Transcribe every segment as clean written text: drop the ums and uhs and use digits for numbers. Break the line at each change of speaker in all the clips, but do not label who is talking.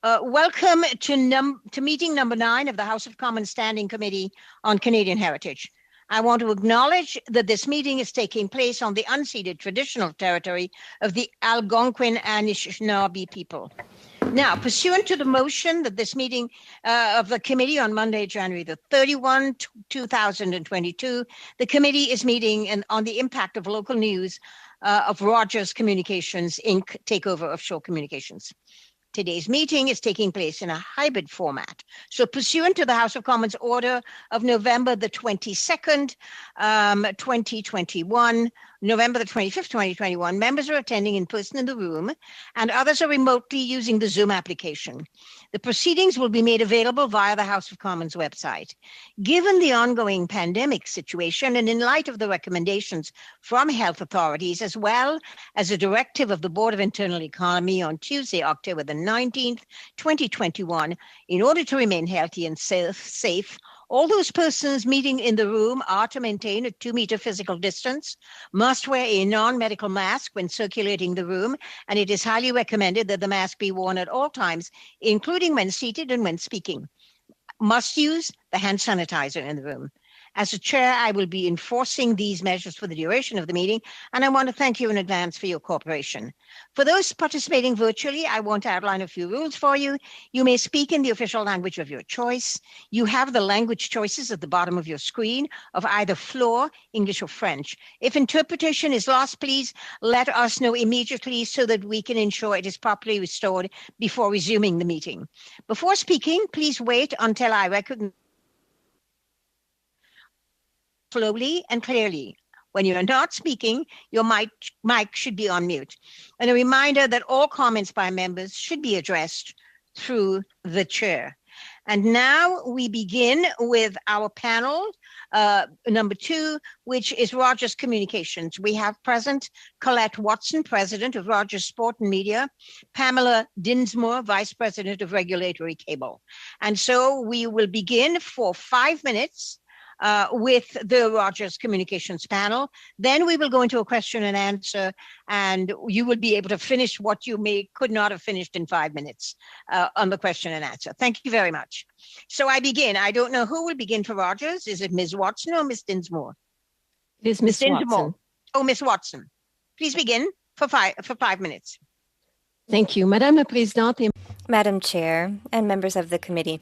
Welcome to meeting number 9 of the House of Commons Standing Committee on Canadian Heritage. I want to acknowledge that this meeting is taking place on the unceded traditional territory of the Algonquin and Anishinaabe people. Now, pursuant to the motion that this meeting of the committee on Monday, January the 31, 2022, the committee is meeting on the impact of local news of Rogers Communications, Inc. takeover of Shaw Communications. Today's meeting is taking place in a hybrid format. So pursuant to the House of Commons order of November the 22nd, 2021, November the 25th, 2021, members are attending in person in the room and others are remotely using the Zoom application. The proceedings will be made available via the House of Commons website. Given the ongoing pandemic situation and in light of the recommendations from health authorities, as well as a directive of the Board of Internal Economy on Tuesday, October the 19th, 2021, in order to remain healthy and safe, all those persons meeting in the room are to maintain a 2-meter physical distance, must wear a non-medical mask when circulating the room, and it is highly recommended that the mask be worn at all times, including when seated and when speaking. Must use the hand sanitizer in the room. As a chair, I will be enforcing these measures for the duration of the meeting, and I want to thank you in advance for your cooperation. For those participating virtually, I want to outline a few rules for you. You may speak in the official language of your choice. You have the language choices at the bottom of your screen of either floor, English, or French. If interpretation is lost, please let us know immediately so that we can ensure it is properly restored before resuming the meeting. Before speaking, please wait until I recognize slowly and clearly. When you are not speaking, your mic should be on mute. And a reminder that all comments by members should be addressed through the chair. And now we begin with our panel, number 2, which is Rogers Communications. We have present Colette Watson, President of Rogers Sport and Media, Pamela Dinsmore, Vice President of Regulatory Cable. And so we will begin for 5 minutes with the Rogers Communications panel. Then we will go into a question and answer, and you will be able to finish what you could not have finished in 5 minutes on the question and answer. Thank you very much. So I begin. I don't know who will begin for Rogers. Is it Ms. Watson or Ms. Dinsmore?
It is Ms. Watson.
Oh, Ms. Watson. Please begin for 5 minutes.
Thank you, Madame la Présidente.
Madam Chair and members of the committee,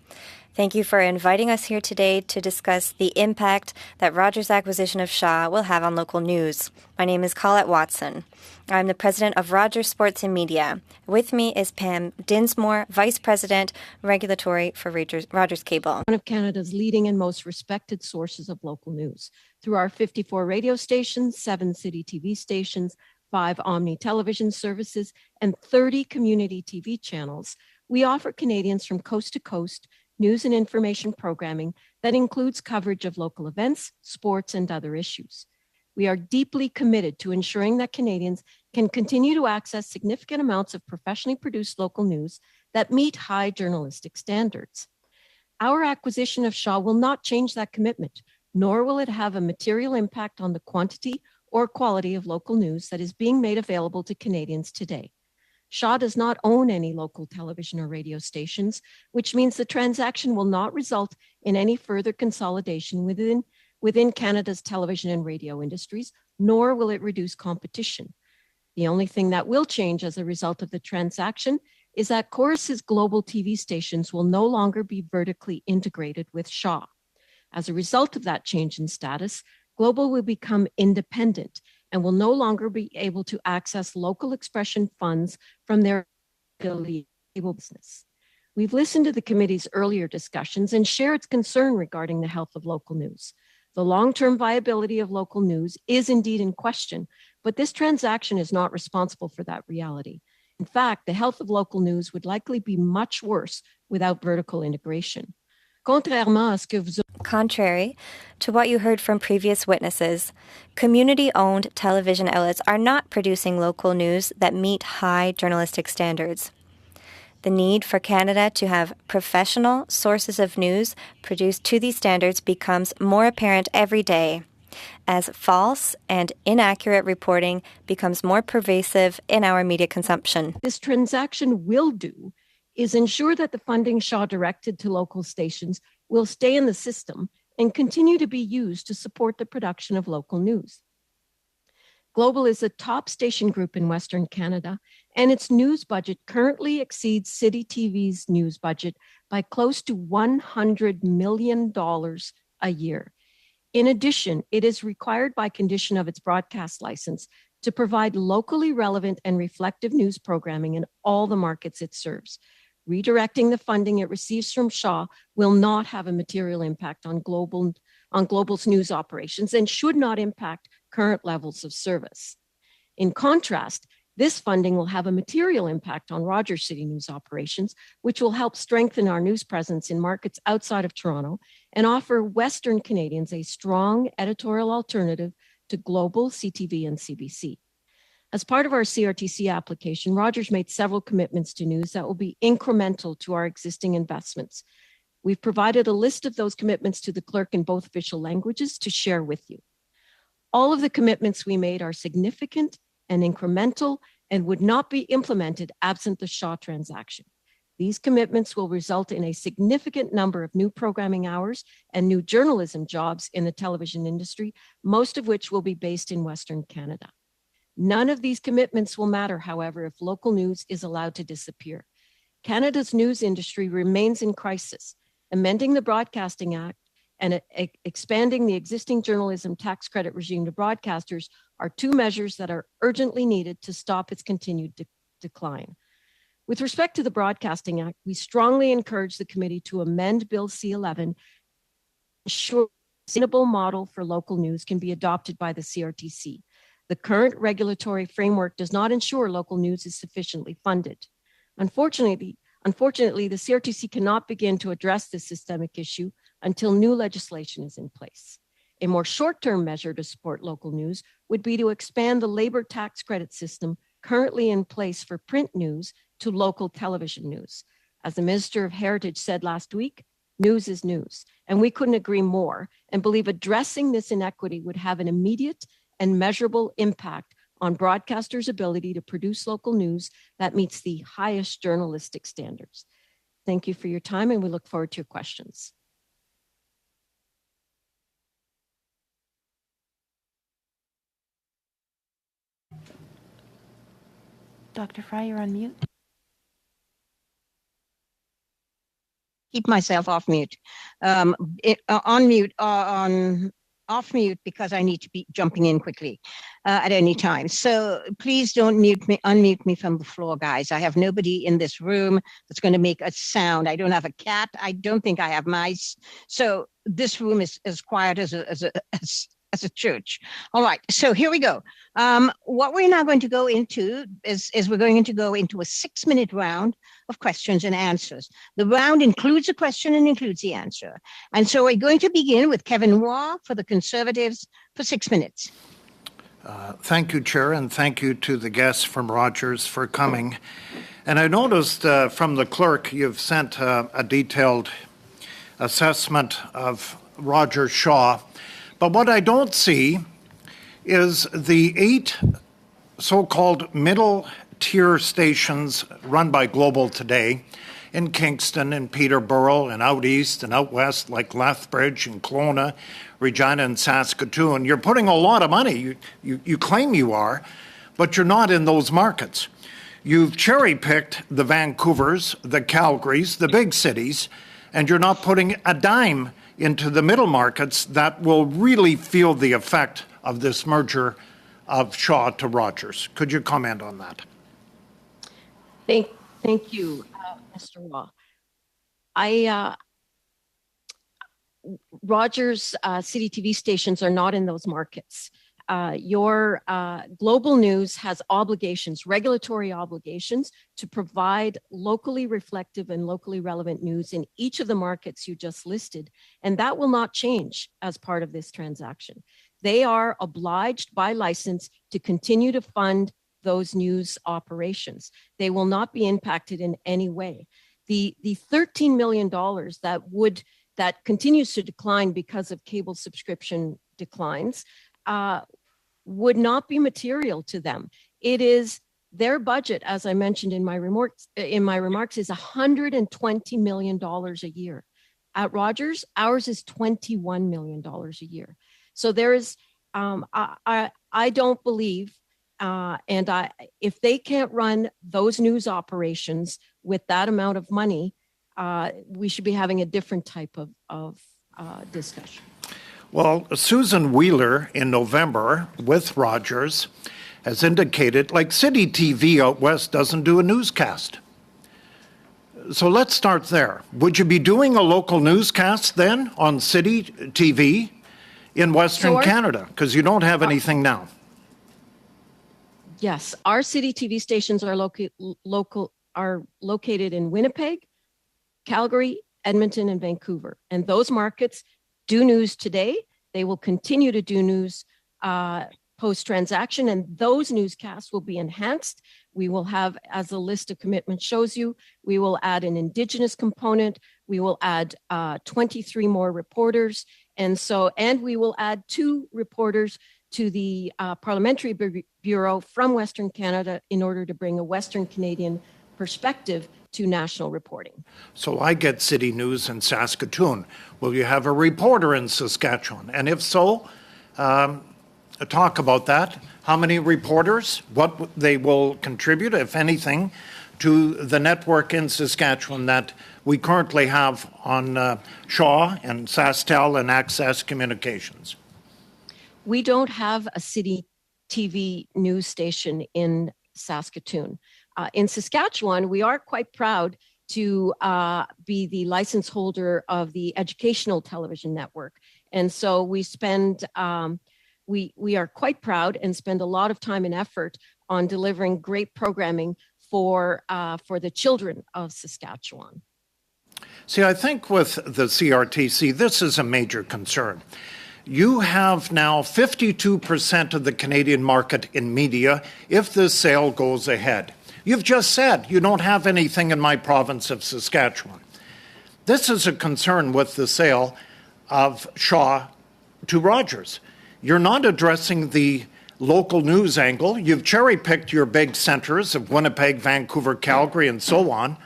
thank you for inviting us here today to discuss the impact that Rogers' acquisition of Shaw will have on local news. My name is Colette Watson. I'm the president of Rogers Sports and Media. With me is Pam Dinsmore, Vice President, Regulatory for Rogers Cable.
One of Canada's leading and most respected sources of local news. Through our 54 radio stations, 7 city TV stations, 5 Omni television services, and 30 community TV channels, we offer Canadians from coast to coast news and information programming that includes coverage of local events, sports, and other issues. We are deeply committed to ensuring that Canadians can continue to access significant amounts of professionally produced local news that meet high journalistic standards. Our acquisition of Shaw will not change that commitment, nor will it have a material impact on the quantity or quality of local news that is being made available to Canadians today. Shaw does not own any local television or radio stations, which means the transaction will not result in any further consolidation within Canada's television and radio industries, nor will it reduce competition. The only thing that will change as a result of the transaction is that Corus's global TV stations will no longer be vertically integrated with Shaw. As a result of that change in status, Global will become independent and will no longer be able to access local expression funds from their cable business. We've listened to the committee's earlier discussions and share its concern regarding the health of local news. The long-term viability of local news is indeed in question, but this transaction is not responsible for that reality. In fact, the health of local news would likely be much worse without vertical integration.
Contrary to what you heard from previous witnesses, community-owned television outlets are not producing local news that meet high journalistic standards. The need for Canada to have professional sources of news produced to these standards becomes more apparent every day, as false and inaccurate reporting becomes more pervasive in our media consumption.
This transaction will do is ensure that the funding Shaw directed to local stations will stay in the system and continue to be used to support the production of local news. Global is a top station group in Western Canada, and its news budget currently exceeds City TV's news budget by close to $100 million a year. In addition, it is required by condition of its broadcast license to provide locally relevant and reflective news programming in all the markets it serves. Redirecting the funding it receives from Shaw will not have a material impact on Global's news operations and should not impact current levels of service. In contrast, this funding will have a material impact on Rogers City News operations, which will help strengthen our news presence in markets outside of Toronto and offer Western Canadians a strong editorial alternative to Global, CTV, and CBC. As part of our CRTC application, Rogers made several commitments to news that will be incremental to our existing investments. We've provided a list of those commitments to the clerk in both official languages to share with you. All of the commitments we made are significant and incremental and would not be implemented absent the Shaw transaction. These commitments will result in a significant number of new programming hours and new journalism jobs in the television industry, most of which will be based in Western Canada. None of these commitments will matter, however, if local news is allowed to disappear. Canada's news industry remains in crisis. Amending the Broadcasting Act and expanding the existing journalism tax credit regime to broadcasters are two measures that are urgently needed to stop its continued decline. With respect to the Broadcasting Act, we strongly encourage the committee to amend Bill C-11 to ensure a sustainable model for local news can be adopted by the CRTC. The current regulatory framework does not ensure local news is sufficiently funded. Unfortunately, the CRTC cannot begin to address this systemic issue until new legislation is in place. A more short-term measure to support local news would be to expand the labor tax credit system currently in place for print news to local television news. As the Minister of Heritage said last week, news is news, and we couldn't agree more and believe addressing this inequity would have an immediate and measurable impact on broadcasters' ability to produce local news that meets the highest journalistic standards. Thank you for your time, and we look forward to your questions.
Dr. Fry, you're on mute.
Keep myself off mute. On mute, off mute because I need to be jumping in quickly at any time. So please don't unmute me from the floor, guys. I have nobody in this room that's going to make a sound. I don't have a cat. I don't think I have mice. So this room is as quiet as a church. All right, so here we go. What we're now going to go into is we're going to go into a 6-minute round of questions and answers. The round includes a question and includes the answer. And so we're going to begin with Kevin Waugh for the Conservatives for 6 minutes.
Thank you, Chair, and thank you to the guests from Rogers for coming. And I noticed from the clerk you've sent a detailed assessment of Rogers Shaw. But what I don't see is the 8 so-called middle-tier stations run by Global today in Kingston and Peterborough and out east and out west like Lethbridge and Kelowna, Regina and Saskatoon. You're putting a lot of money. You claim you are, but you're not in those markets. You've cherry-picked the Vancouvers, the Calgarys, the big cities, and you're not putting a dime into the middle markets that will really feel the effect of this merger of Shaw to Rogers. Could you comment on that?
Thank you, Mr. Waugh. Rogers City TV stations are not in those markets. Your Global News has obligations, regulatory obligations, to provide locally reflective and locally relevant news in each of the markets you just listed, and that will not change as part of this transaction. They are obliged by license to continue to fund those news operations. They will not be impacted in any way. The $13 million that continues to decline because of cable subscription declines would not be material to them. It is Their budget, as I mentioned in my remarks, is $120 million a year. At Rogers, ours is $21 million a year. So there is, I don't believe, if they can't run those news operations with that amount of money, we should be having a different type of discussion.
Well, Susan Wheeler in November with Rogers has indicated, like City TV out west doesn't do a newscast. So let's start there. Would you be doing a local newscast then on City TV in Western Canada? Because you don't have anything now.
Yes, our City TV stations are located in Winnipeg, Calgary, Edmonton, and Vancouver. And those markets do news today. They will continue to do news post-transaction, and those newscasts will be enhanced. We will have, as the list of commitments shows you, we will add an Indigenous component. We will add 23 more reporters. And we will add 2 reporters to the Parliamentary Bureau from Western Canada in order to bring a Western Canadian perspective to national reporting.
So I get city news in Saskatoon. Will you have a reporter in Saskatchewan? And if so, talk about that. How many reporters, what they will contribute, if anything, to the network in Saskatchewan that we currently have on Shaw and SaskTel and Access Communications.
We don't have a City TV news station in Saskatoon. In Saskatchewan, we are quite proud to be the license holder of the educational television network. And so we spend, we are quite proud and spend a lot of time and effort on delivering great programming for the children of Saskatchewan.
See, I think with the CRTC, this is a major concern. You have now 52% of the Canadian market in media if this sale goes ahead. You've just said you don't have anything in my province of Saskatchewan. This is a concern with the sale of Shaw to Rogers. You're not addressing the local news angle. You've cherry-picked your big centers of Winnipeg, Vancouver, Calgary, and so on.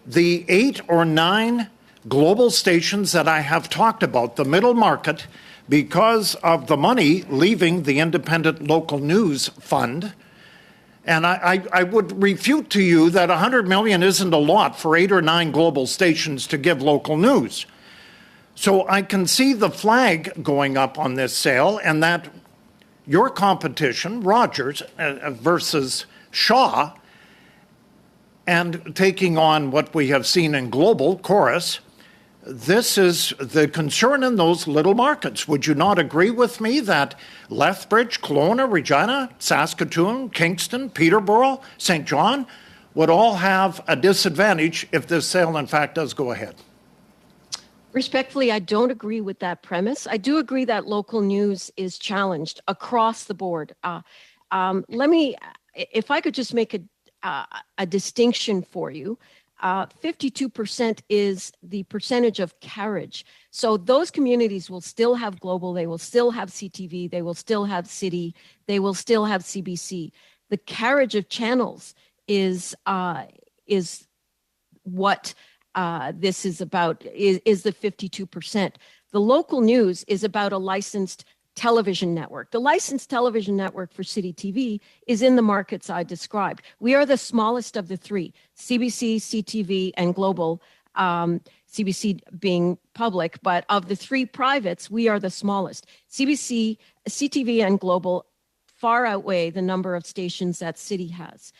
The 8 or 9 global stations that I have talked about, the middle market, because of the money leaving the Independent Local News Fund. And I would refute to you that $100 million isn't a lot for 8 or 9 global stations to give local news. So I can see the flag going up on this sale, and that your competition, Rogers versus Shaw, and taking on what we have seen in global, Chorus, this is the concern in those little markets. Would you not agree with me that Lethbridge, Kelowna, Regina, Saskatoon, Kingston, Peterborough, St. John would all have a disadvantage if this sale, in fact, does go ahead?
Respectfully, I don't agree with that premise. I do agree that local news is challenged across the board. Let me, if I could just make a distinction for you. 52% is the percentage of carriage. So those communities will still have global, they will still have CTV, they will still have City, they will still have CBC. The carriage of channels is what this is about, is the 52%. The local news is about a licensed television network. The licensed television network for City TV is in the markets I described. We are the smallest of the 3, CBC, CTV, and Global, CBC being public, but of the 3 privates, we are the smallest. CBC, CTV, and Global far outweigh the number of stations that City has.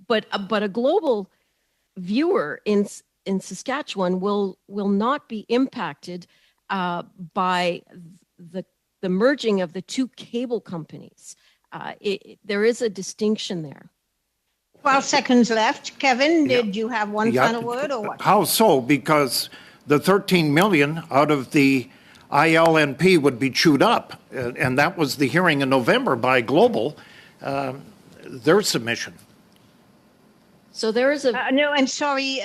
But a global viewer in Saskatchewan will not be impacted by the merging of the 2 cable companies. There is a distinction there.
12 seconds left. Kevin, did you have one final word or what?
How so? Because the 13 million out of the ILNP would be chewed up. And that was the hearing in November by Global, their submission.
So there is a...
no, I'm sorry,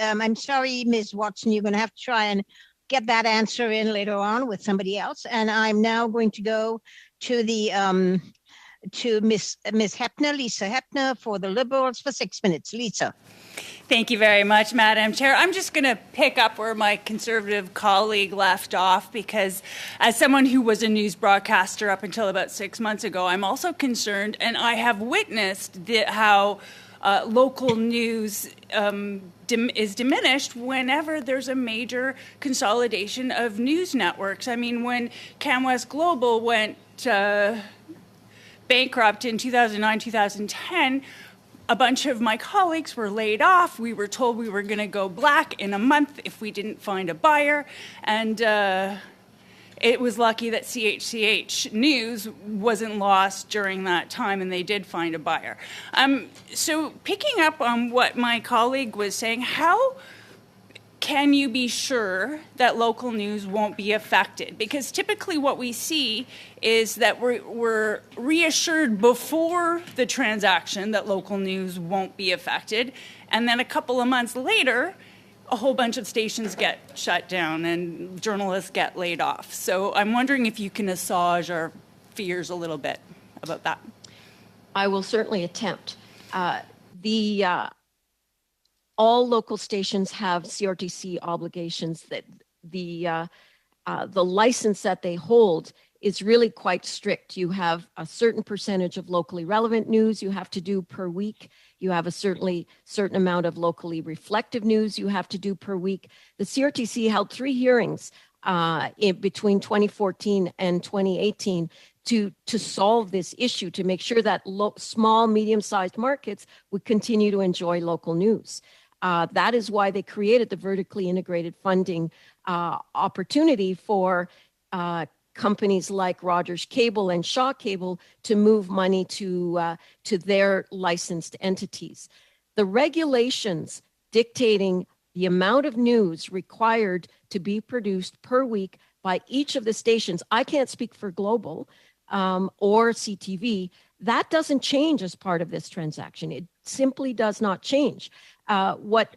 Ms. Watson. You're going to have to try and get that answer in later on with somebody else. And I'm now going to go to the to Ms. Hepner, Lisa Hepner, for the Liberals for 6 minutes. Lisa.
Thank you very much, Madam Chair. I'm just going to pick up where my Conservative colleague left off, because as someone who was a news broadcaster up until about 6 months ago, I'm also concerned, and I have witnessed how local news is diminished whenever there's a major consolidation of news networks. I mean, when CanWest Global went bankrupt in 2009, 2010, a bunch of my colleagues were laid off. We were told we were going to go black in a month if we didn't find a buyer. And it was lucky that CHCH News wasn't lost during that time, and they did find a buyer. So picking up on what my colleague was saying, how can you be sure that local news won't be affected? Because typically what we see is that we're reassured before the transaction that local news won't be affected, and then a couple of months later, a whole bunch of stations get shut down and journalists get laid off. So I'm wondering if you can assuage our fears a little bit about that.
I will certainly attempt. All local stations have CRTC obligations. That the license that they hold is really quite strict. You have a certain percentage of locally relevant news you have to do per week. You have a certain amount of locally reflective news you have to do per week. The CRTC held 3 hearings between 2014 and 2018 to solve this issue, to make sure that small, medium-sized markets would continue to enjoy local news. That is why they created the vertically integrated funding opportunity for companies like Rogers Cable and Shaw Cable to move money to their licensed entities. The regulations dictating the amount of news required to be produced per week by each of the stations, I can't speak for Global or CTV, that doesn't change as part of this transaction. It simply does not change. What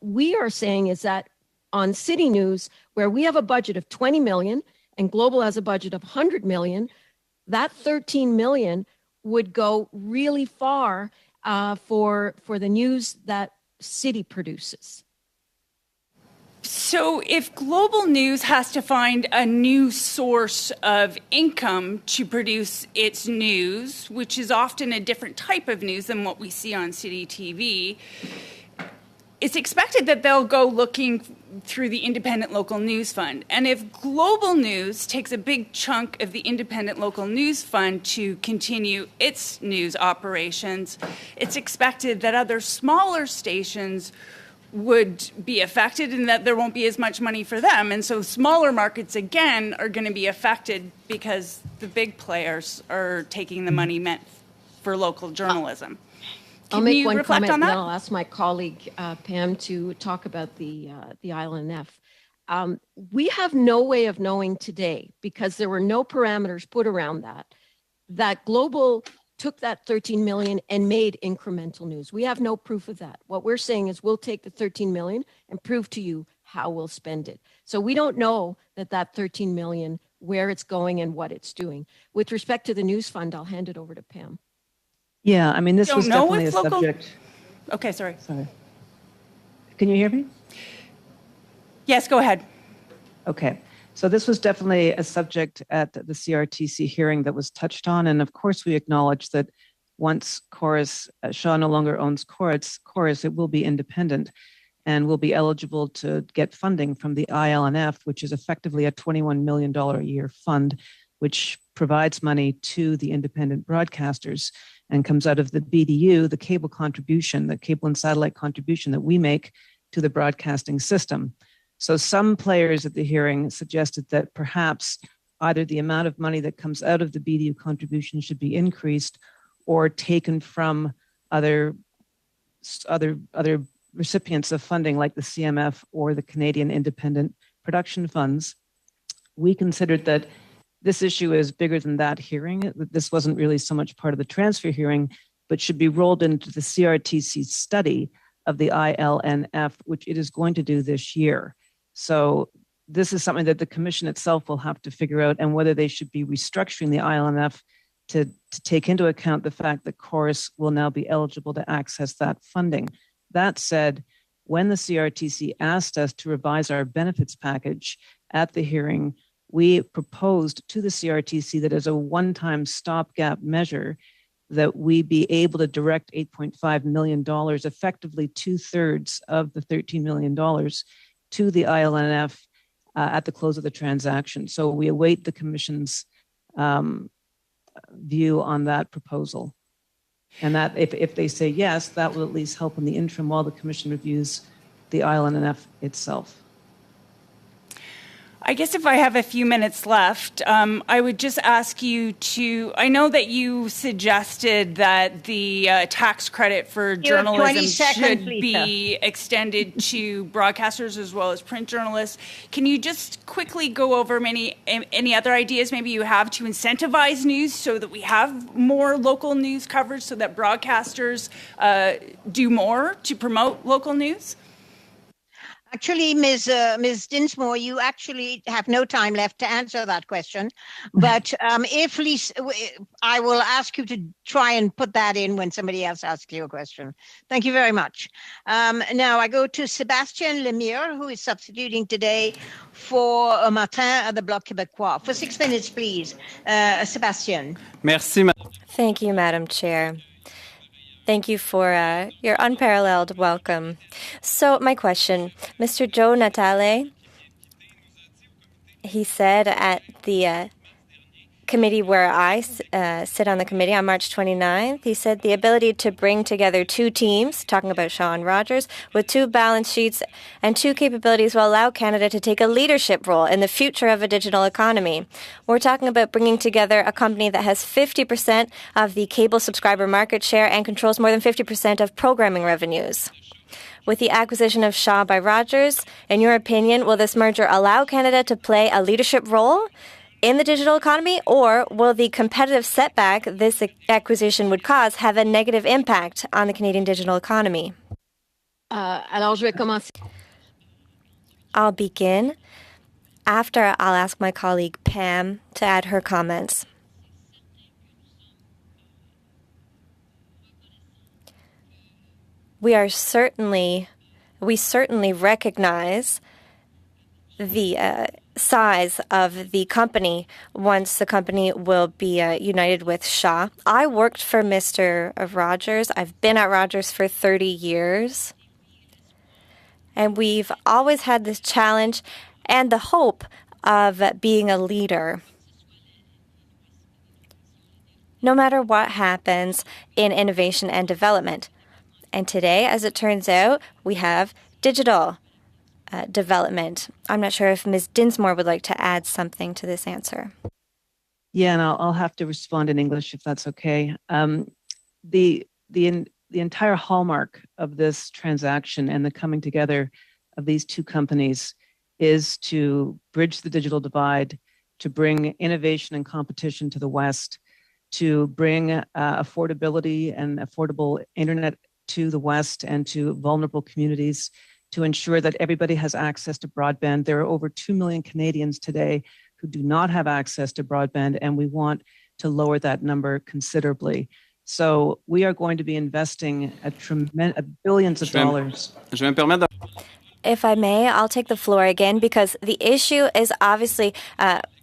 we are saying is that on City News, where we have a budget of 20 million and Global has a budget of 100 million, that 13 million would go really far for the news that City produces.
So if Global News has to find a new source of income to produce its news, which is often a different type of news than what we see on City TV, it's expected that they'll go looking through the Independent Local News Fund. And if Global News takes a big chunk of the Independent Local News Fund to continue its news operations, it's expected that other smaller stations would be affected and that there won't be as much money for them. And so smaller markets, again, are going to be affected because the big players are taking the money meant for local journalism.
I'll make one comment, and then I'll ask my colleague, Pam, to talk about the ILNF. We have no way of knowing today, because there were no parameters put around that Global took that 13 million and made incremental news. We have no proof of that. What we're saying is we'll take the 13 million and prove to you how we'll spend it. So we don't know that 13 million, where it's going and what it's doing. With respect to the news fund, I'll hand it over to Pam.
Yeah, I mean, this was definitely a subject.
Okay, sorry.
Can you hear me?
Yes, go ahead.
Okay. So this was definitely a subject at the CRTC hearing that was touched on. And of course, we acknowledge that once Chorus, Shaw no longer owns Chorus, it will be independent and will be eligible to get funding from the ILNF, which is effectively a $21 million a year fund, which provides money to the independent broadcasters and comes out of the BDU, the cable contribution, the cable and satellite contribution that we make to the broadcasting system. So some players at the hearing suggested that perhaps either the amount of money that comes out of the BDU contribution should be increased or taken from other recipients of funding like the CMF or the Canadian Independent Production Funds. We considered that this issue is bigger than that hearing. This wasn't really so much part of the transfer hearing, but should be rolled into the CRTC study of the ILNF, which it is going to do this year. So this is something that the commission itself will have to figure out, and whether they should be restructuring the ILNF to to take into account the fact that Chorus will now be eligible to access that funding. That said, when the CRTC asked us to revise our benefits package at the hearing, we proposed to the CRTC that as a one-time stopgap measure, that we be able to direct $8.5 million, effectively 2/3 of the $13 million, to the ILNF at the close of the transaction. So we await the Commission's view on that proposal. And that if they say yes, that will at least help in the interim while the Commission reviews the ILNF itself.
I guess if I have a few minutes left, I would just ask you to, I know that you suggested that the tax credit for journalism should be extended to broadcasters as well as print journalists. Can you just quickly go over any other ideas maybe you have to incentivize news so that we have more local news coverage so that broadcasters do more to promote local news?
Actually, Ms. Dinsmore, you actually have no time left to answer that question. But if Lisa, I will ask you to try and put that in when somebody else asks you a question. Thank you very much. Now I go to Sébastien Lemire, who is substituting today for Martin at the Bloc Québécois. For 6 minutes, please. Sébastien.
Merci.
Thank you, Madam Chair. Thank you for your unparalleled welcome. So my question, Mr. Joe Natale, he said at the committee where I sit on the committee on March 29th, he said the ability to bring together two teams, talking about Shaw and Rogers, with two balance sheets and two capabilities will allow Canada to take a leadership role in the future of a digital economy. We're talking about bringing together a company that has 50% of the cable subscriber market share and controls more than 50% of programming revenues. With the acquisition of Shaw by Rogers, in your opinion, will this merger allow Canada to play a leadership role in the digital economy, or will the competitive setback this acquisition would cause have a negative impact on the Canadian digital economy?
Alors, je vais commencer.
I'll begin. After, I'll ask my colleague Pam to add her comments. We certainly recognize the size of the company once the company will be united with Shaw. I worked for Mr. Rogers. I've been at Rogers for 30 years. And we've always had this challenge and the hope of being a leader. No matter what happens in innovation and development. And today, as it turns out, we have digital development. I'm not sure if Ms. Dinsmore would like to add something to this answer.
Yeah, and I'll have to respond in English if that's okay. The entire hallmark of this transaction and the coming together of these two companies is to bridge the digital divide, to bring innovation and competition to the West, to bring affordability and affordable internet to the West and to vulnerable communities, to ensure that everybody has access to broadband. There are over 2 million Canadians today who do not have access to broadband, and we want to lower that number considerably. So we are going to be investing billions of dollars.
If I may, I'll take the floor again because the issue is obviously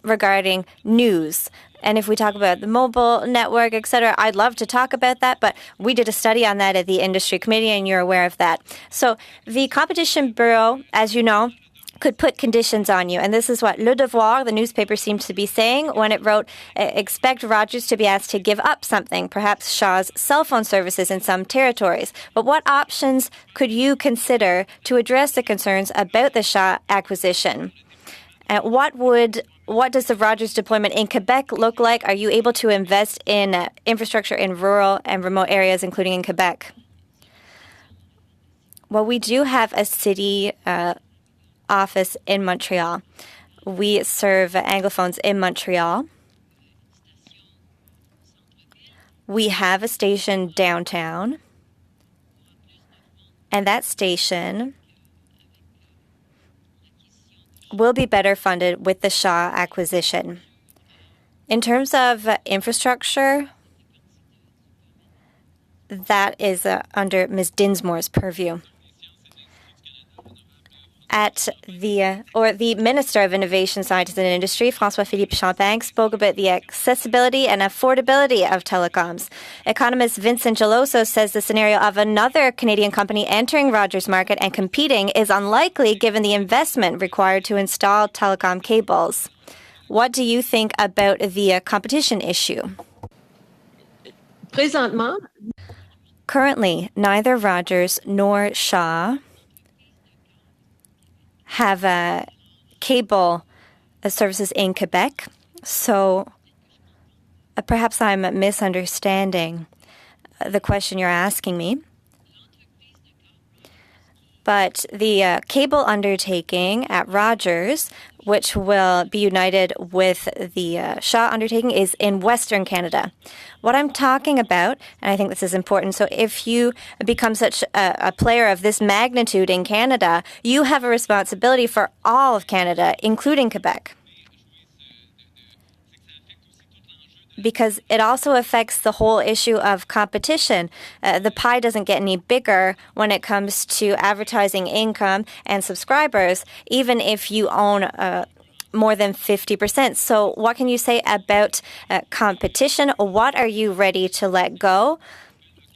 regarding news. And if we talk about the mobile network, et cetera, I'd love to talk about that, but we did a study on that at the Industry Committee, and you're aware of that. So the Competition Bureau, as you know, could put conditions on you. And this is what Le Devoir, the newspaper, seemed to be saying when it wrote, expect Rogers to be asked to give up something, perhaps Shaw's cell phone services in some territories. But what options could you consider to address the concerns about the Shaw acquisition? What does the Rogers deployment in Quebec look like? Are you able to invest in infrastructure in rural and remote areas, including in Quebec? Well, we do have a city office in Montreal. We serve Anglophones in Montreal. We have a station downtown, and that station will be better funded with the Shaw acquisition. In terms of infrastructure, that is under Ms. Dinsmore's purview. The Minister of Innovation, Science and Industry, François-Philippe Champagne, spoke about the accessibility and affordability of telecoms. Economist Vincent Geloso says the scenario of another Canadian company entering Rogers market and competing is unlikely given the investment required to install telecom cables. What do you think about the competition issue?
Présentement,
Currently, neither Rogers nor Shaw have cable services in Quebec, so perhaps I'm misunderstanding the question you're asking me. But the cable undertaking at Rogers, which will be united with the Shaw undertaking, is in Western Canada. What I'm talking about, and I think this is important, so if you become such a player of this magnitude in Canada, you have a responsibility for all of Canada, including Quebec. Because it also affects the whole issue of competition. The pie doesn't get any bigger when it comes to advertising income and subscribers, even if you own more than 50%. So what can you say about competition? What are you ready to let go?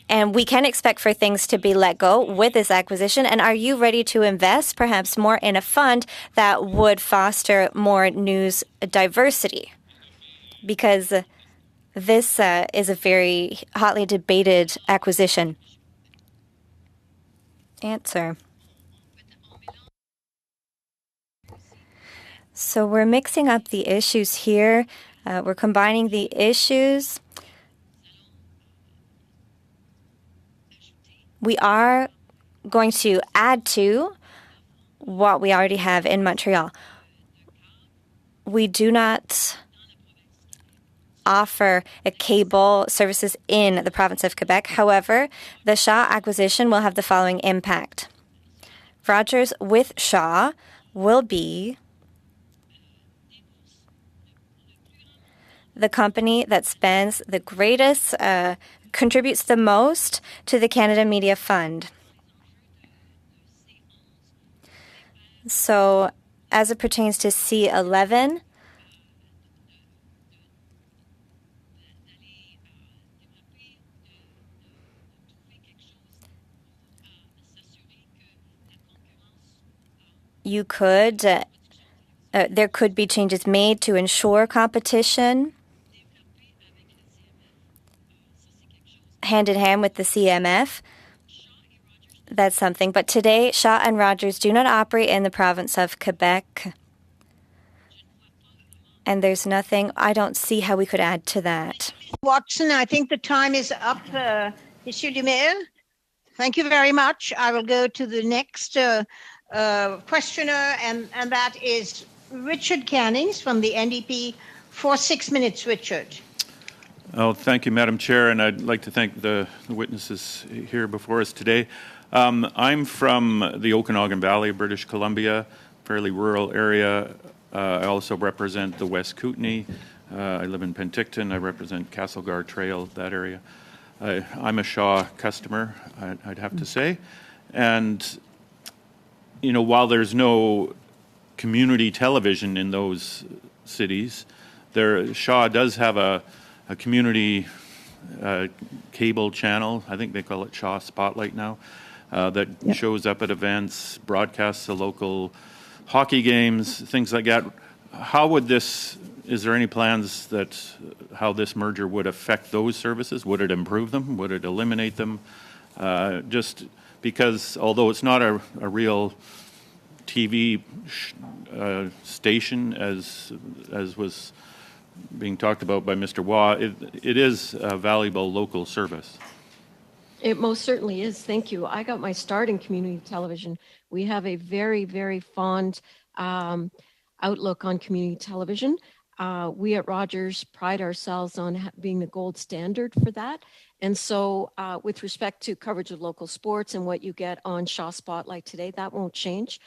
And we can expect for things to be let go with this acquisition. And are you ready to invest perhaps more in a fund that would foster more news diversity? Because this is a very hotly debated acquisition. Answer. So we're mixing up the issues here. We're combining the issues. We are going to add to what we already have in Montreal. We do not offer cable services in the province of Quebec. However, the Shaw acquisition will have the following impact. Rogers with Shaw will be the company that spends the greatest, contributes the most to the Canada Media Fund. So as it pertains to C11, you could, there could be changes made to ensure competition hand in hand with the CMF. That's something. But today, Shaw and Rogers do not operate in the province of Quebec. And there's nothing, I don't see how we could add to that.
Watson, I think the time is up. Monsieur le Maire, thank you very much. I will go to the next questioner, and that is Richard Cannings from the NDP for 6 minutes. Richard.
Oh, thank you, Madam Chair, and I'd like to thank the witnesses here before us today. I'm from the Okanagan Valley, British Columbia, fairly rural area. I also represent the West Kootenay. I live in Penticton. I represent Castlegar Trail, that area. I'm a Shaw customer, I'd have to say. And, you know, while there's no community television in those cities, Shaw does have a community cable channel. I think they call it Shaw Spotlight now, that shows up at events, broadcasts the local hockey games, things like that. How would this, is there any plans that how this merger would affect those services? Would it improve them? Would it eliminate them? Just because although it's not a real TV station as was being talked about by Mr. Waugh, it is a valuable local service.
It most certainly is. Thank you. I got my start in community television. We have a very, very fond outlook on community television. We at Rogers pride ourselves on being the gold standard for that. And so with respect to coverage of local sports and what you get on Shaw Spotlight today, that won't change.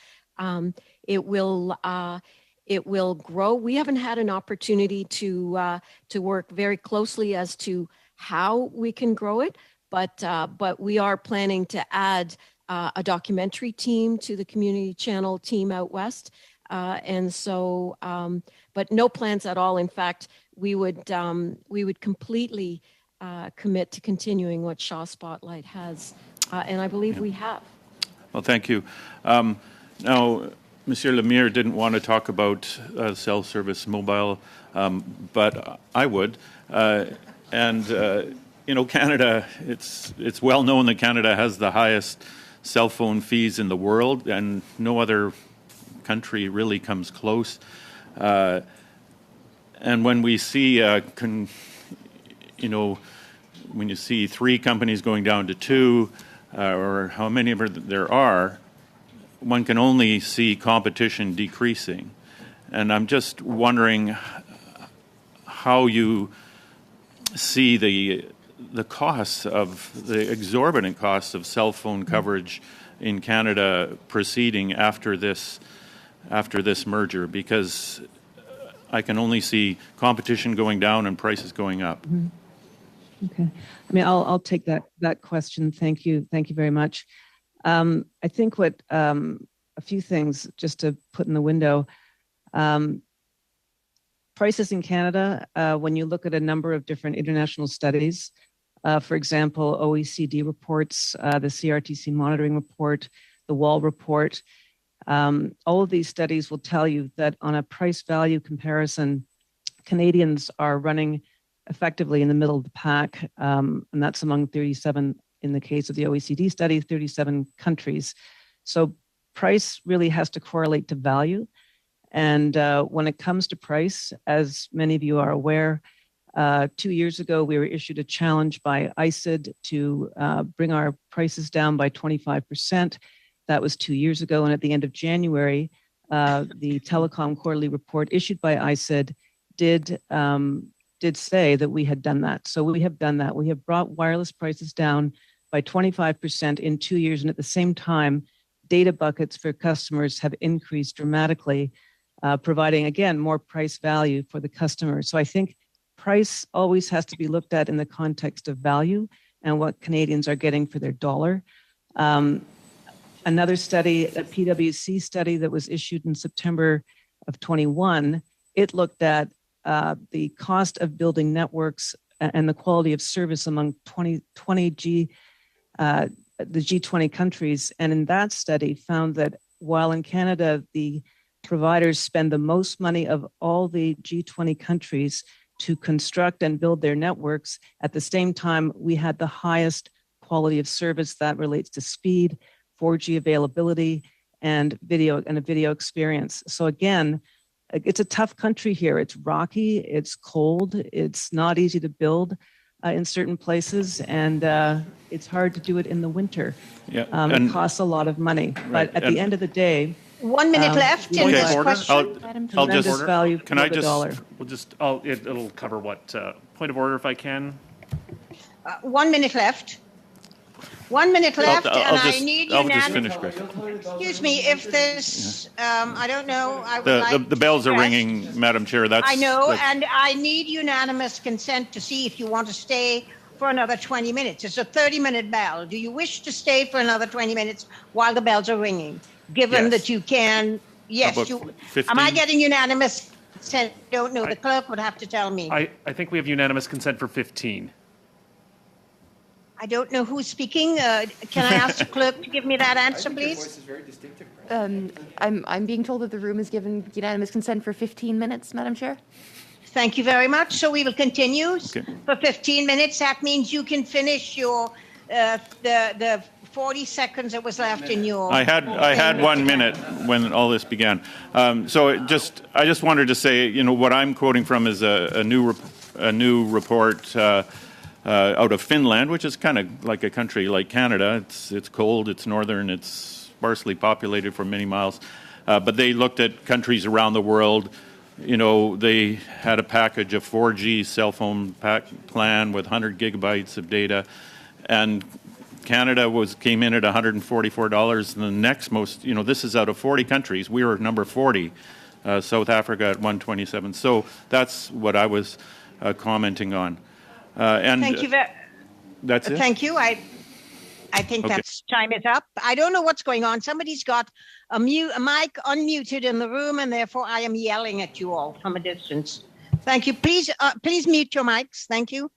It will grow. We haven't had an opportunity to work very closely as to how we can grow it, but we are planning to add a documentary team to the community channel team out west. And so, but no plans at all. In fact, we would completely commit to continuing what Shaw Spotlight has, and I believe we have.
Well, thank you. Now, Monsieur Lemire didn't want to talk about self-service mobile, but I would. Canada, it's well known that Canada has the highest cell phone fees in the world, and no other country really comes close. And when we see, when you see 3 companies going down to 2, or how many ever there are, one can only see competition decreasing. And I'm just wondering how you see the costs of the exorbitant costs of cell phone coverage in Canada proceeding after this merger, because I can only see competition going down and prices going up.
Mm-hmm. Okay, I mean, I'll take that question. Thank you very much. I think what a few things just to put in the window. Prices in Canada, when you look at a number of different international studies, for example, OECD reports, the CRTC monitoring report, the Wall report, all of these studies will tell you that on a price value comparison, Canadians are running effectively in the middle of the pack, and that's among 37, in the case of the OECD study, 37 countries. So price really has to correlate to value. And when it comes to price, as many of you are aware, 2 years ago, we were issued a challenge by ICID to bring our prices down by 25%. That was 2 years ago. And at the end of January, the telecom quarterly report issued by ICID did say that we had done that. So we have done that. We have brought wireless prices down by 25% in 2 years. And at the same time, data buckets for customers have increased dramatically, providing, again, more price value for the customer. So I think price always has to be looked at in the context of value and what Canadians are getting for their dollar. Another study, a PwC study that was issued in September of 21, it looked at the cost of building networks and the quality of service among the G20 countries. And in that study found that while in Canada, the providers spend the most money of all the G20 countries to construct and build their networks, at the same time, we had the highest quality of service that relates to speed, 4G availability, and a video experience. So again, it's a tough country here. It's rocky, it's cold, it's not easy to build in certain places, and it's hard to do it in the winter. Yeah, it costs a lot of money. Right. But at the end of the day,
1 minute left in this question.
I'll
just value.
Can I just?
Dollar.
It'll cover what point of order if I can.
1 minute left. 1 minute left, I need
I'll
unanimous.
just finish, Chris.
Excuse me, if there's, I don't know, I would like
the bells
to
are
stress-
ringing, Madam Chair.
I know, and I need unanimous consent to see if you want to stay for another 20 minutes. It's a 30-minute bell. Do you wish to stay for another 20 minutes while the bells are ringing? Given that you can, yes. Am I getting unanimous consent? Don't know. The clerk would have to tell me.
I think we have unanimous consent for 15.
I don't know who's speaking. Can I ask the clerk to give me that answer, please?
Your voice is very distinctive. I'm being told that the room is given unanimous consent for 15 minutes, Madam Chair.
Thank you very much. So we will continue for 15 minutes. That means you can finish your the 40 seconds that was left in your.
I had 1 minute when all this began. I just wanted to say, what I'm quoting from is a new report. Out of Finland, which is kind of like a country like Canada. It's cold, it's northern, it's sparsely populated for many miles. But they looked at countries around the world. They had a package of 4G cell phone plan with 100 gigabytes of data. And Canada came in at $144. And the next most, this is out of 40 countries. We were number 40. South Africa at 127. So that's what I was commenting on.
Thank you very
That's it?
Thank you. I think
Okay.
that's time is up. I don't know what's going on. Somebody's got a mic unmuted in the room, and therefore I am yelling at you all from a distance. Thank you. Please mute your mics. Thank you.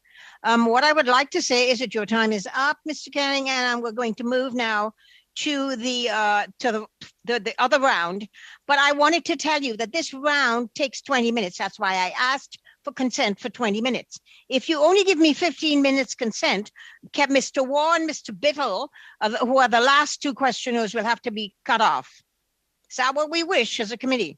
What I would like to say is that your time is up, Mr. Canning, and we're going to move now to the other round. But I wanted to tell you that this round takes 20 minutes. That's why I asked for consent for 20 minutes. If you only give me 15 minutes consent, Mr. Waugh and Mr. Biddle, who are the last two questioners, will have to be cut off. Is that what we wish as a committee?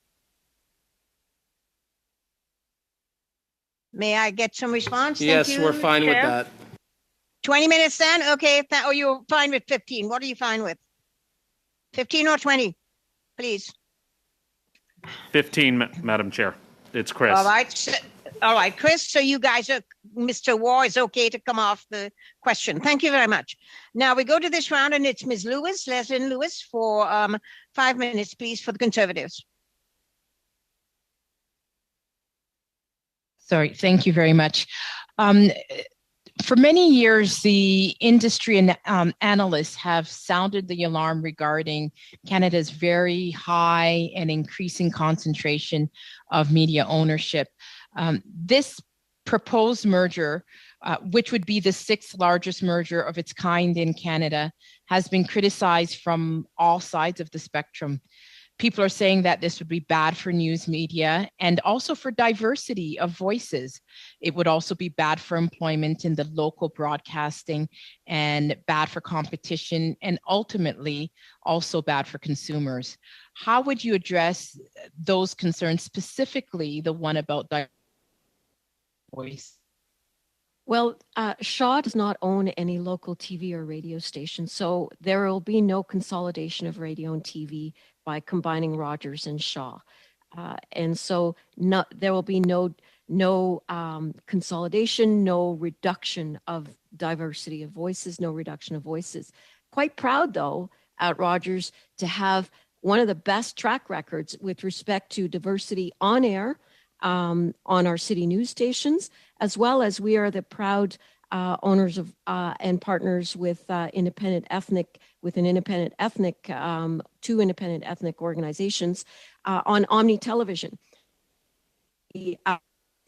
May I get some response?
Yes,
Thank you,
we're fine with
Chair.
that.
20 minutes then? Okay. Oh, you're fine with 15. What are you fine with? 15 or 20, please.
15, Madam Chair. It's Chris.
All right, Chris. So you guys are, Mr. Waugh is okay to come off the question. Thank you very much. Now we go to this round, and it's Ms. Lewis, Leslie Lewis, for 5 minutes, please, for the Conservatives.
Sorry, thank you very much. For many years, the industry and analysts have sounded the alarm regarding Canada's very high and increasing concentration of media ownership. This proposed merger, which would be the sixth largest merger of its kind in Canada, has been criticized from all sides of the spectrum. People are saying that this would be bad for news media and also for diversity of voices. It would also be bad for employment in the local broadcasting and bad for competition, and ultimately also bad for consumers. How would you address those concerns, specifically the one about voice?
Well, Shaw does not own any local TV or radio stations, so there will be no consolidation of radio and TV by combining Rogers and Shaw. And so there will be no consolidation, no reduction of diversity of voices, no reduction of voices. Quite proud, though, at Rogers to have one of the best track records with respect to diversity on air, on our city news stations, as well as we are the proud owners of and partners with two independent ethnic organizations on Omni Television. We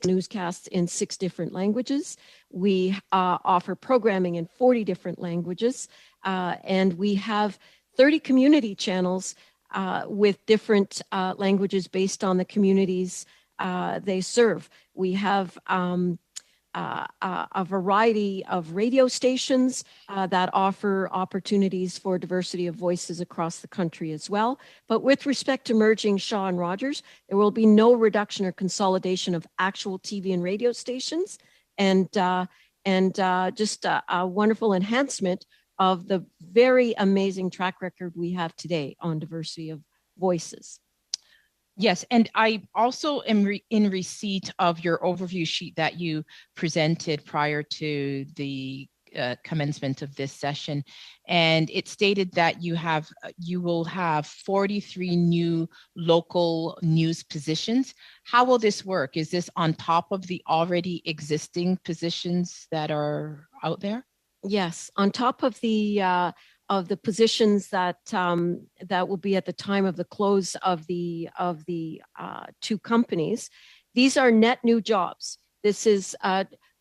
newscasts in 6 different languages. We offer programming in 40 different languages, and we have 30 community channels with different languages based on the communities they serve. We have a variety of radio stations that offer opportunities for diversity of voices across the country as well. But with respect to merging Shaw and Rogers, there will be no reduction or consolidation of actual TV and radio stations, and just a wonderful enhancement of the very amazing track record we have today on diversity of voices.
Yes, and I also am in receipt of your overview sheet that you presented prior to the commencement of this session, and it stated that you will have 43 new local news positions. How will this work? Is this on top of the already existing positions that are out there?
Yes, on top of the positions that that will be at the time of the close of the 2 companies. These are net new jobs. This is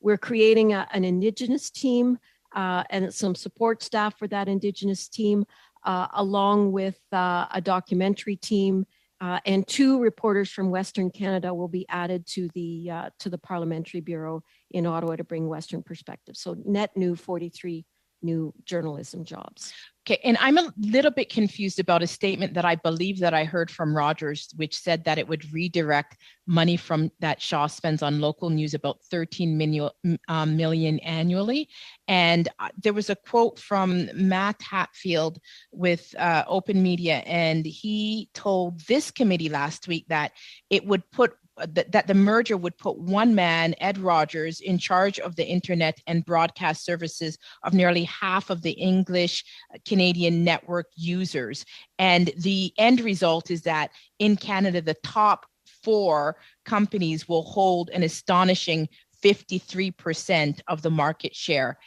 we're creating an Indigenous team and some support staff for that Indigenous team, along with a documentary team, and 2 reporters from Western Canada will be added to the Parliamentary Bureau in Ottawa to bring Western perspective. So net new 43 new journalism jobs.
Okay, and I'm a little bit confused about a statement that I believe that I heard from Rogers, which said that it would redirect money from that Shaw spends on local news, about 13 million annually. And there was a quote from Matt Hatfield with Open Media, and he told this committee last week that it would put that the merger would put one man, Ed Rogers, in charge of the internet and broadcast services of nearly half of the English Canadian network users. And the end result is that in Canada, the top 4 companies will hold an astonishing 53% of the market share.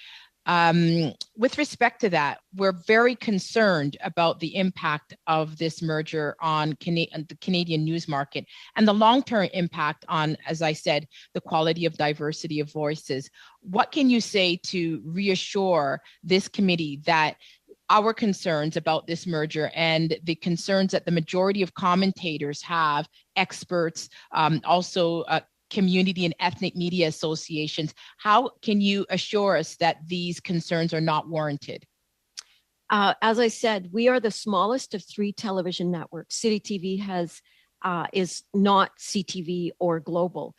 With respect to that, we're very concerned about the impact of this merger on the Canadian news market and the long-term impact on, as I said, the quality of diversity of voices. What can you say to reassure this committee that our concerns about this merger and the concerns that the majority of commentators have, experts, also community and ethnic media associations, how can you assure us that these concerns are not warranted?
As I said, we are the smallest of 3 television networks. City TV is not CTV or Global.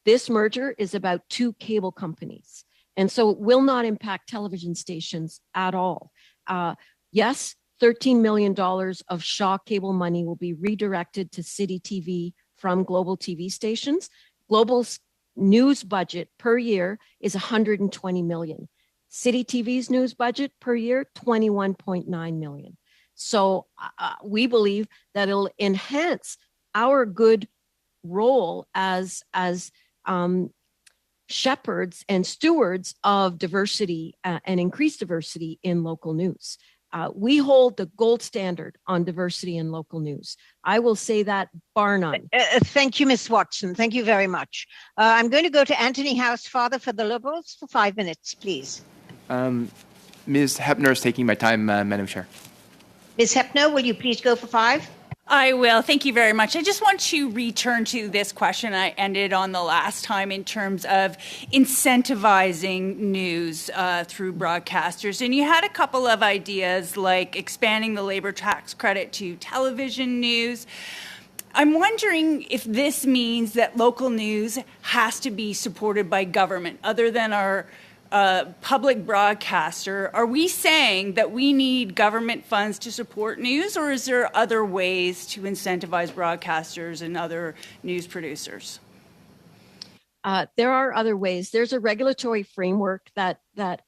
This merger is about 2 cable companies, and so it will not impact television stations at all. Yes, $13 million of Shaw cable money will be redirected to City TV from Global TV stations. Global's news budget per year is $120 million. City TV's news budget per year, $21.9 million. So we believe that it'll enhance our good role as shepherds and stewards of diversity and increased diversity in local news. We hold the gold standard on diversity in local news. I will say that bar none.
Thank you, Ms. Watson. Thank you very much. I'm going to go to Anthony Housefather for the Liberals for 5 minutes, please.
Ms. Hepner is taking my time, Madam Chair.
Ms. Hepner, will you please go for 5?
I will. Thank you very much. I just want to return to this question I ended on the last time in terms of incentivizing news through broadcasters. And you had a couple of ideas like expanding the labor tax credit to television news. I'm wondering if this means that local news has to be supported by government other than our public broadcaster. Are we saying that we need government funds to support news, or is there other ways to incentivize broadcasters and other news producers?
There are other ways. There's a regulatory framework that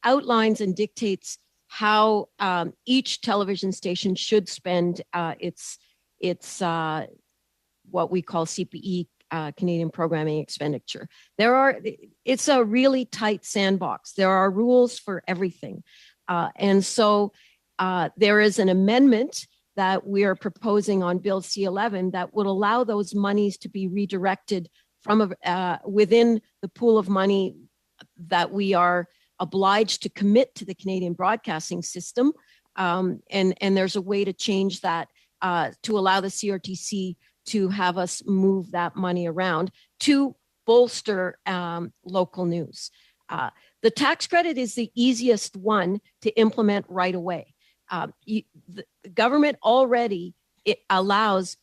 outlines and dictates how each television station should spend its what we call CPE, Canadian Programming Expenditure. It's a really tight sandbox. There are rules for everything. And so there is an amendment that we are proposing on Bill C-11 that would allow those monies to be redirected from within the pool of money that we are obliged to commit to the Canadian broadcasting system. And there's a way to change that to allow the CRTC to have us move that money around to bolster local news. The tax credit is the easiest one to implement right away. The government already allows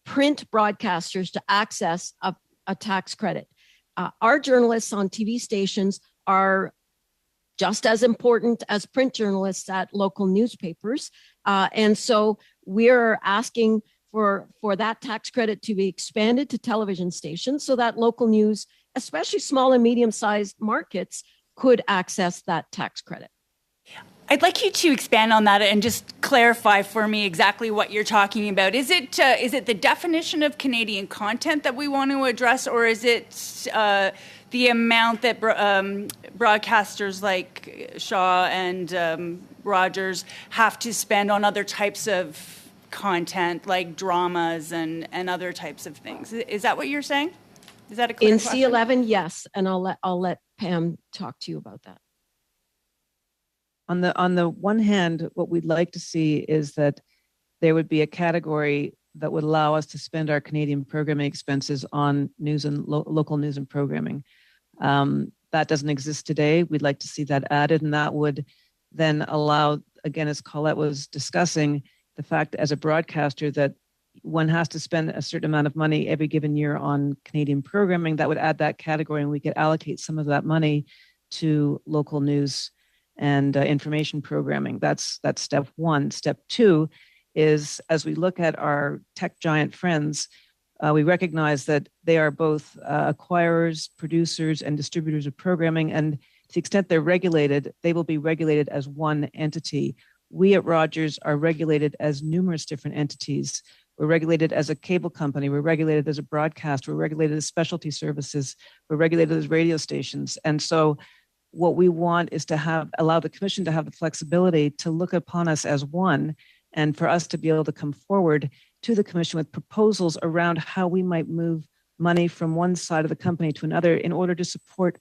print broadcasters to access a tax credit. Our journalists on TV stations are just as important as print journalists at local newspapers. And so we're asking for that tax credit to be expanded to television stations so that local news, especially small and medium-sized markets, could access that tax credit.
I'd like you to expand on that and just clarify for me exactly what you're talking about. Is it the definition of Canadian content that we want to address, or is it the amount that broadcasters like Shaw and Rogers have to spend on other types of content like dramas and other types of things? Is that what you're saying? Is that a clear question?
In C-11, yes, and I'll let Pam talk to you about that.
On the one hand, what we'd like to see is that there would be a category that would allow us to spend our Canadian programming expenses on news and local news and programming. That doesn't exist today. We'd like to see that added, and that would then allow, again, as Colette was discussing, the fact as a broadcaster that one has to spend a certain amount of money every given year on Canadian programming. That would add that category, and we could allocate some of that money to local news and information programming. That's step one. Step two is, as we look at our tech giant friends, we recognize that they are both acquirers, producers, and distributors of programming. And to the extent they're regulated, they will be regulated as one entity. We at Rogers are regulated as numerous different entities. We're regulated as a cable company. We're regulated as a broadcast. We're regulated as specialty services. We're regulated as radio stations. And so what we want is to allow the commission to have the flexibility to look upon us as one, and for us to be able to come forward to the commission with proposals around how we might move money from one side of the company to another in order to support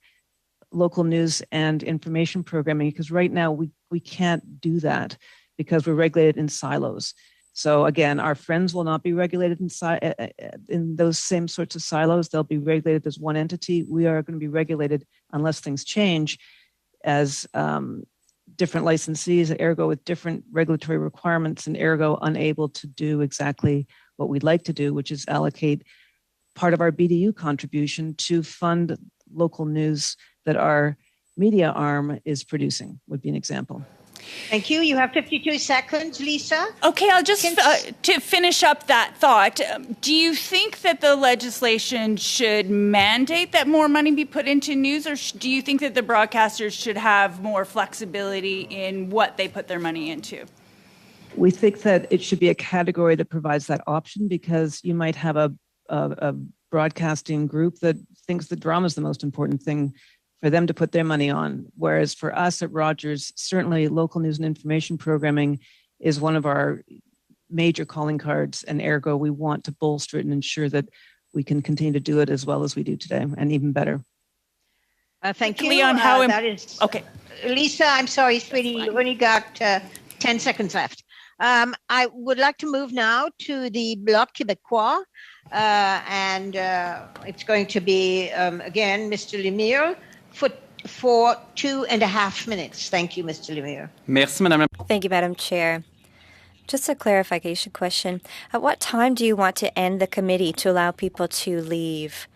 local news and information programming, because right now we can't do that because we're regulated in silos. So again, our friends will not be regulated in those same sorts of silos. They'll be regulated as one entity. We are going to be regulated, unless things change, as different licensees, ergo with different regulatory requirements, and ergo unable to do exactly what we'd like to do, which is allocate part of our BDU contribution to fund local news that our media arm is producing, would be an example.
Thank you. You have 52 seconds, Lisa.
Okay, I'll just, to finish up that thought, do you think that the legislation should mandate that more money be put into news, or do you think that the broadcasters should have more flexibility in what they put their money into?
We think that it should be a category that provides that option, because you might have a broadcasting group that thinks that drama is the most important thing for them to put their money on. Whereas for us at Rogers, certainly local news and information programming is one of our major calling cards, and ergo we want to bolster it and ensure that we can continue to do it as well as we do today, and even better.
Thank you.
Leon,
that is
okay.
Lisa, I'm sorry, sweetie, you've only got 10 seconds left. I would like to move now to the Bloc Québécois, and it's going to be, again, Mr. Lemire for 2.5 minutes. Thank you, Mr. Lemire.
Merci, Madame.
Thank you, Madam Chair. Just a clarification question. At what time do you want to end the committee to allow people to leave?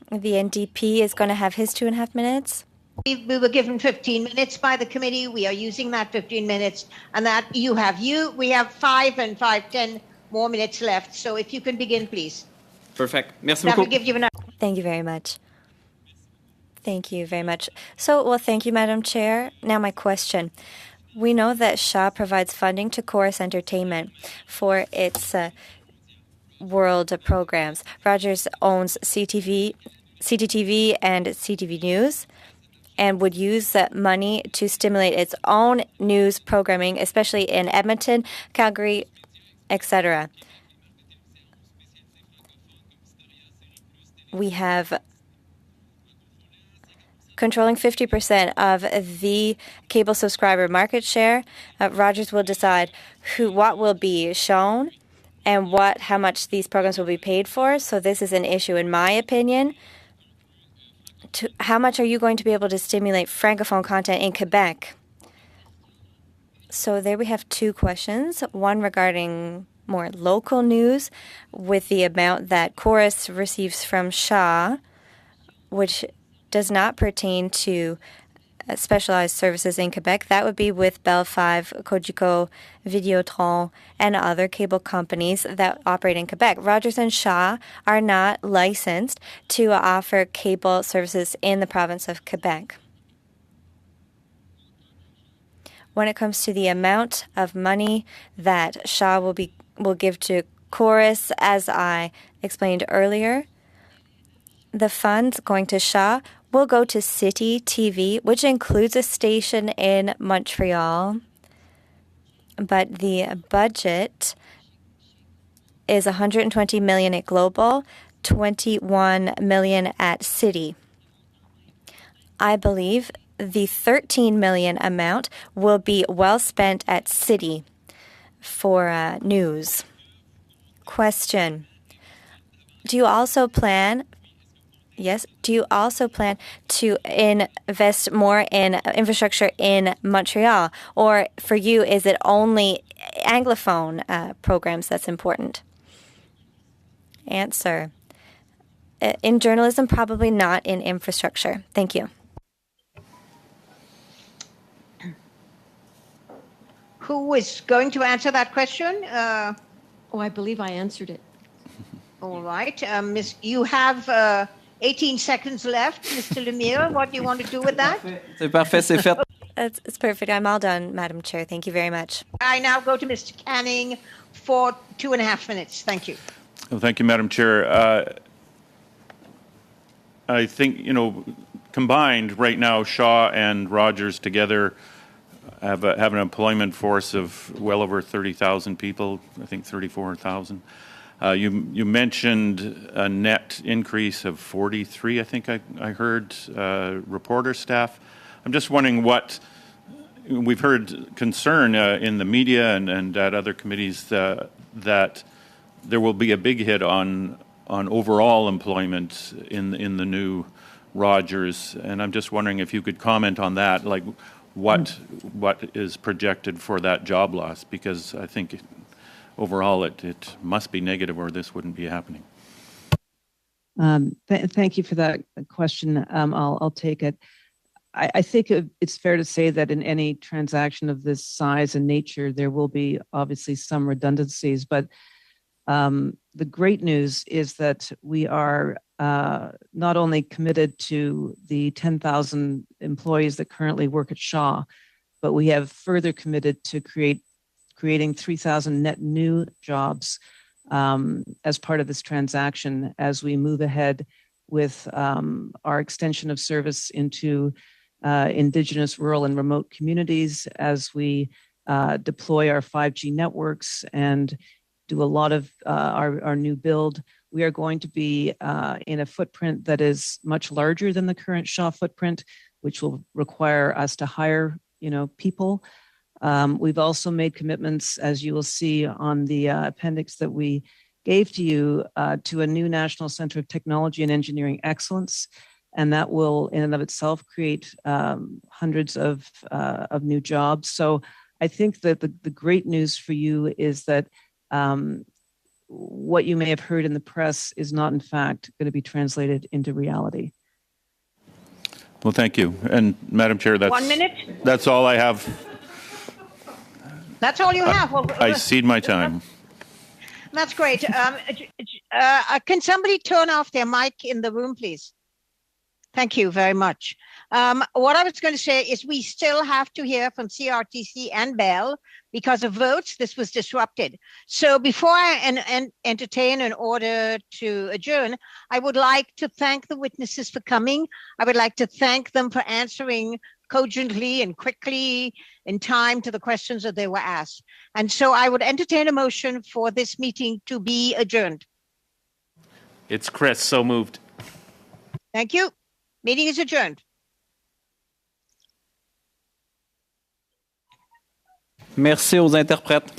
The NDP is going to have his 2.5 minutes?
We were given 15 minutes by the committee. We are using that 15 minutes, and that we have 5 and 10 more minutes left. So if you can begin, please.
Perfect. Merci
That
beaucoup.
will give you enough.
Thank you very much. Thank you very much. Thank you, Madam Chair. Now my question. We know that Shaw provides funding to Chorus Entertainment for its world programs. Rogers owns CTV and CTV News, and would use that money to stimulate its own news programming, especially in Edmonton, Calgary, etc. We have controlling 50% of the cable subscriber market share. Rogers will decide what will be shown and how much these programs will be paid for. So this is an issue, in my opinion. How much are you going to be able to stimulate Francophone content in Quebec? So there we have two questions. One regarding more local news with the amount that Chorus receives from Shaw, which does not pertain to specialized services in Quebec. That would be with Bell 5, Cogeco, Videotron, and other cable companies that operate in Quebec. Rogers and Shaw are not licensed to offer cable services in the province of Quebec. When it comes to the amount of money that Shaw will give to Chorus, as I explained earlier, the funds going to Shaw will go to City TV, which includes a station in Montreal. But the budget is $120 million at Global, $21 million at City. I believe the $13 million amount will be well spent at City for news. Question. Do you also plan to invest more in infrastructure in Montreal? Or for you, is it only Anglophone programs that's important? Answer. In journalism, probably not in infrastructure. Thank you.
Who is going to answer that question?
I believe I answered it.
All right. Miss, you have 18 seconds left. Mr. Lemire, what do you want to do with that?
C'est parfait, c'est fait.
It's perfect. I'm all done, Madam Chair. Thank you very much.
I now go to Mr. Canning for 2.5 minutes. Thank you.
Well, thank you, Madam Chair. I think, combined, right now, Shaw and Rogers together have an employment force of well over 30,000 people, I think 34,000. You mentioned a net increase of 43, I think I heard, reporter staff. I'm just wondering we've heard concern in the media and at other committees that there will be a big hit on overall employment in the new Rogers, and I'm just wondering if you could comment on that, like what is projected for that job loss, because I think overall it must be negative or this wouldn't be happening.
Thank you for that question. I'll take it. I think it's fair to say that in any transaction of this size and nature, there will be obviously some redundancies, but the great news is that we are not only committed to the 10,000 employees that currently work at Shaw, but we have further committed to creating 3,000 net new jobs as part of this transaction as we move ahead with our extension of service into Indigenous, rural, and remote communities, as we deploy our 5G networks and do a lot of our new build. We are going to be in a footprint that is much larger than the current Shaw footprint, which will require us to hire, people. We've also made commitments, as you will see on the appendix that we gave to you, to a new National Center of Technology and Engineering Excellence, and that will, in and of itself, create hundreds of new jobs. So I think that the great news for you is that what you may have heard in the press is not, in fact, going to be translated into reality.
Well, thank you. And Madam Chair, that's
1 minute.
That's all I have.
That's all you have.
I cede my time.
That's great. Can somebody turn off their mic in the room, please? Thank you very much. What I was going to say is we still have to hear from CRTC and Bell because of votes. This was disrupted. So before I entertain an order to adjourn, I would like to thank the witnesses for coming. I would like to thank them for answering cogently and quickly in time to the questions that they were asked. And so I would entertain a motion for this meeting to be adjourned.
It's Chris, so moved.
Thank you. Meeting is adjourned.
Merci aux interprètes.